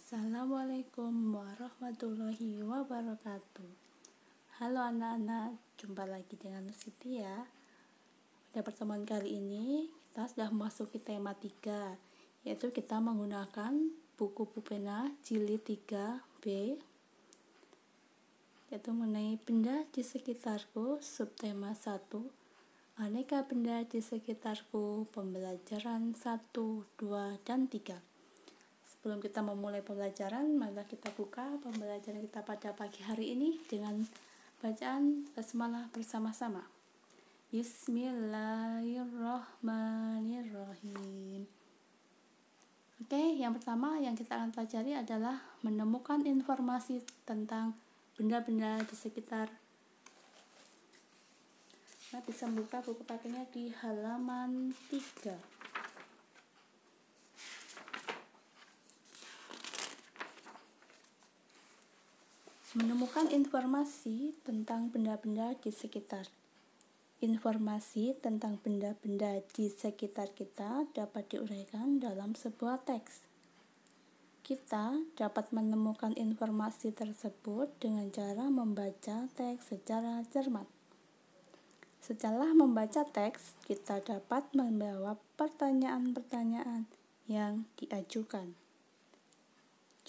Assalamualaikum warahmatullahi wabarakatuh. Halo anak-anak, jumpa lagi dengan Siti ya. Pada pertemuan kali ini kita sudah memasuki tema 3, yaitu kita menggunakan buku pulpena jilid 3B, yaitu mengenai benda di sekitarku, subtema 1, aneka benda di sekitarku, pembelajaran 1, 2, dan 3. Sebelum kita memulai pembelajaran, mari kita buka pembelajaran kita pada pagi hari ini dengan bacaan basmalah bersama-sama. Bismillahirrahmanirrahim. Oke, yang pertama yang kita akan pelajari adalah menemukan informasi tentang benda-benda di sekitar. Nah, bisa buka buku pakainya di halaman 3. Menemukan informasi tentang benda-benda di sekitar. Informasi tentang benda-benda di sekitar kita dapat diuraikan dalam sebuah teks. Kita dapat menemukan informasi tersebut dengan cara membaca teks secara cermat. Setelah membaca teks, kita dapat menjawab pertanyaan-pertanyaan yang diajukan.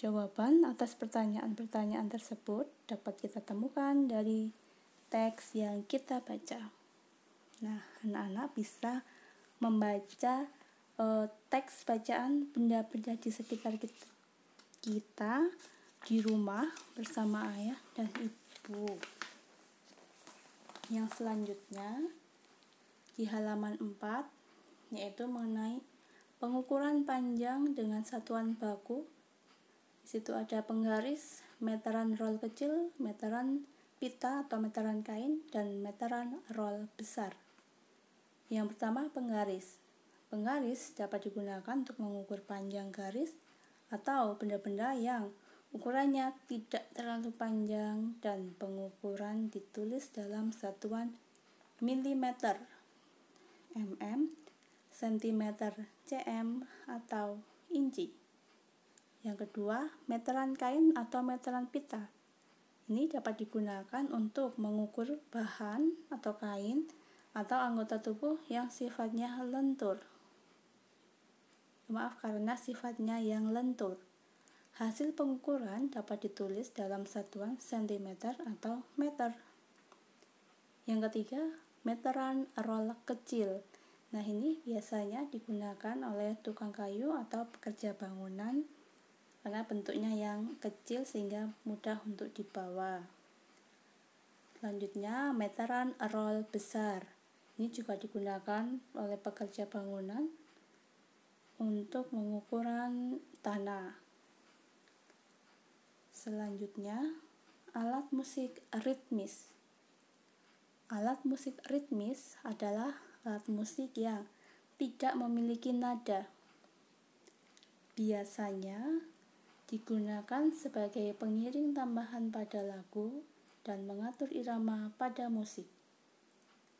Jawaban atas pertanyaan-pertanyaan tersebut dapat kita temukan dari teks yang kita baca. Nah, anak-anak bisa membaca teks bacaan benda-benda di sekitar kita di rumah bersama ayah dan ibu. Yang selanjutnya di halaman 4, yaitu mengenai pengukuran panjang dengan satuan baku. Di situ ada penggaris, meteran roll kecil, meteran pita atau meteran kain, dan meteran roll besar. Yang pertama, penggaris. Penggaris dapat digunakan untuk mengukur panjang garis atau benda-benda yang ukurannya tidak terlalu panjang dan pengukuran ditulis dalam satuan milimeter, mm, sentimeter, cm, atau inci. Yang kedua, meteran kain atau meteran pita. Ini dapat digunakan untuk mengukur bahan atau kain atau anggota tubuh yang sifatnya lentur. Karena sifatnya yang lentur. Hasil pengukuran dapat ditulis dalam satuan sentimeter atau meter. Yang ketiga, meteran roll kecil. Nah, ini biasanya digunakan oleh tukang kayu atau pekerja bangunan karena bentuknya yang kecil sehingga mudah untuk dibawa. Selanjutnya, meteran roll besar. Ini juga digunakan oleh pekerja bangunan untuk pengukuran tanah. Selanjutnya, alat musik ritmis. Alat musik ritmis adalah alat musik yang tidak memiliki nada. Biasanya digunakan sebagai pengiring tambahan pada lagu dan mengatur irama pada musik.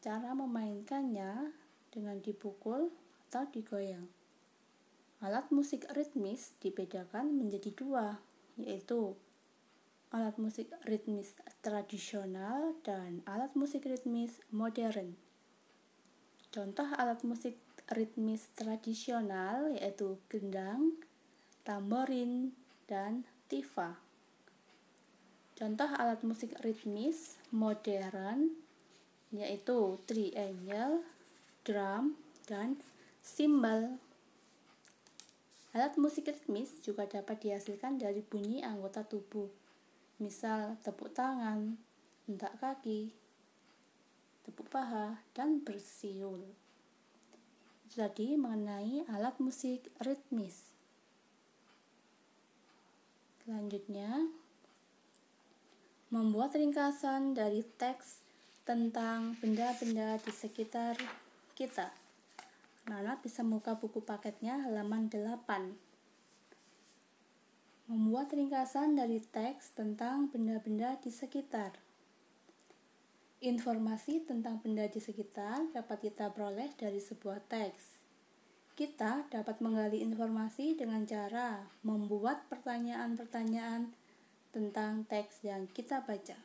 Cara memainkannya dengan dipukul atau digoyang. Alat musik ritmis dibedakan menjadi 2, yaitu alat musik ritmis tradisional dan alat musik ritmis modern. Contoh alat musik ritmis tradisional yaitu gendang, tamborin, dan tifa. Contoh alat musik ritmis modern yaitu triangle, drum, dan cymbal. Alat musik ritmis juga dapat dihasilkan dari bunyi anggota tubuh, misal tepuk tangan, hentak kaki, tepuk paha, dan bersiul. Jadi mengenai alat musik ritmis. Selanjutnya, membuat ringkasan dari teks tentang benda-benda di sekitar kita. Anak-anak bisa membuka buku paketnya halaman 8. Membuat ringkasan dari teks tentang benda-benda di sekitar. Informasi tentang benda di sekitar dapat kita peroleh dari sebuah teks. Kita dapat menggali informasi dengan cara membuat pertanyaan-pertanyaan tentang teks yang kita baca.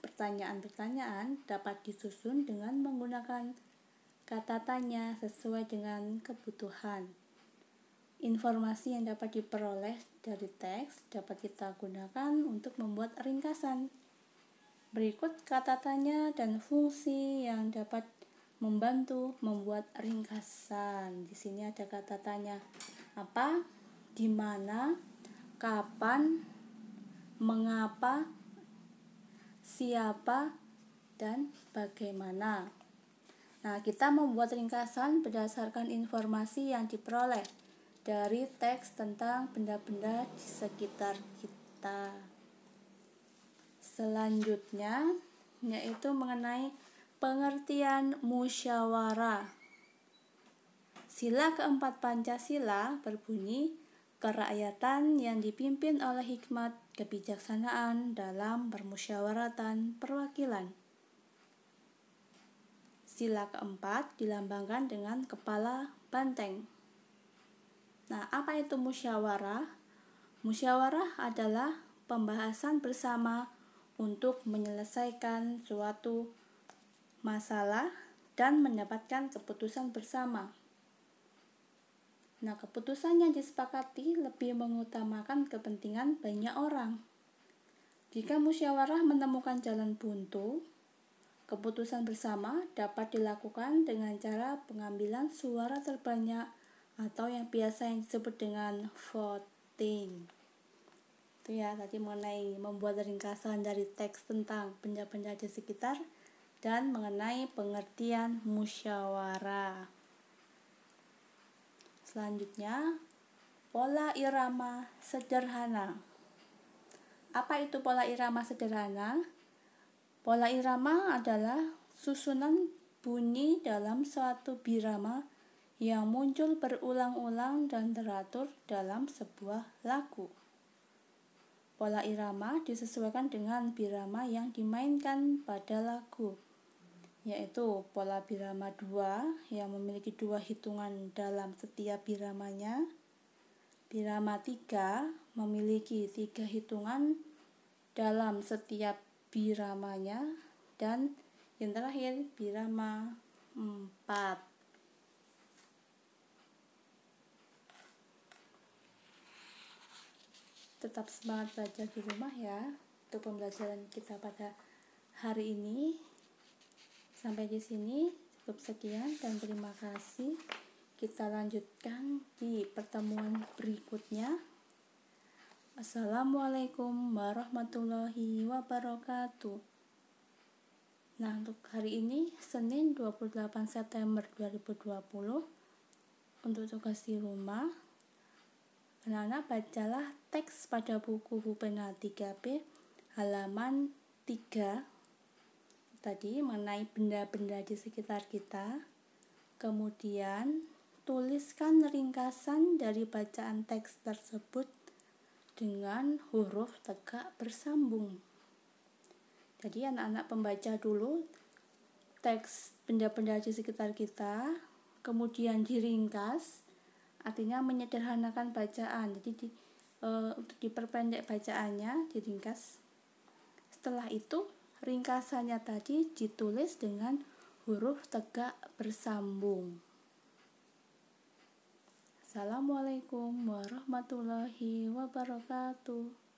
Pertanyaan-pertanyaan dapat disusun dengan menggunakan kata tanya sesuai dengan kebutuhan. Informasi yang dapat diperoleh dari teks dapat kita gunakan untuk membuat ringkasan. Berikut kata tanya dan fungsi yang dapat membantu membuat ringkasan. Di sini ada kata tanya apa, di mana, kapan, mengapa, siapa, dan bagaimana. Nah, kita membuat ringkasan berdasarkan informasi yang diperoleh dari teks tentang benda-benda di sekitar kita. Selanjutnya, yaitu mengenai pengertian musyawarah. Sila keempat Pancasila berbunyi, kerakyatan yang dipimpin oleh hikmat kebijaksanaan dalam permusyawaratan perwakilan. Sila keempat dilambangkan dengan kepala banteng. Nah, apa itu musyawarah? Musyawarah adalah pembahasan bersama untuk menyelesaikan suatu masalah dan mendapatkan keputusan bersama. Nah, keputusan yang disepakati lebih mengutamakan kepentingan banyak orang. Jika musyawarah menemukan jalan buntu, keputusan bersama dapat dilakukan dengan cara pengambilan suara terbanyak atau yang biasa yang disebut dengan voting. Itu ya, tadi mengenai membuat ringkasan dari teks tentang benda-benda di sekitar dan mengenai pengertian musyawarah. Selanjutnya, pola irama sederhana. Apa itu pola irama sederhana? Pola irama adalah susunan bunyi dalam suatu birama yang muncul berulang-ulang dan teratur dalam sebuah lagu. Pola irama disesuaikan dengan birama yang dimainkan pada lagu, yaitu pola birama 2 yang memiliki 2 hitungan dalam setiap biramanya. Birama 3 memiliki 3 hitungan dalam setiap biramanya, dan yang terakhir birama 4. Tetap semangat belajar di rumah ya untuk pembelajaran kita pada hari ini. Sampai di sini cukup sekian dan terima kasih. Kita lanjutkan di pertemuan berikutnya. Assalamualaikum warahmatullahi wabarakatuh. Nah, untuk hari ini Senin 28 September 2020, untuk tugas di rumah, anak-anak bacalah teks pada buku Pupena 3B halaman 3 tadi mengenai benda-benda di sekitar kita. Kemudian tuliskan ringkasan dari bacaan teks tersebut dengan huruf tegak bersambung. Jadi anak-anak pembaca dulu teks benda-benda di sekitar kita, kemudian diringkas, artinya menyederhanakan bacaan. Jadi untuk diperpendek bacaannya diringkas. Setelah itu ringkasannya tadi ditulis dengan huruf tegak bersambung. Assalamualaikum warahmatullahi wabarakatuh.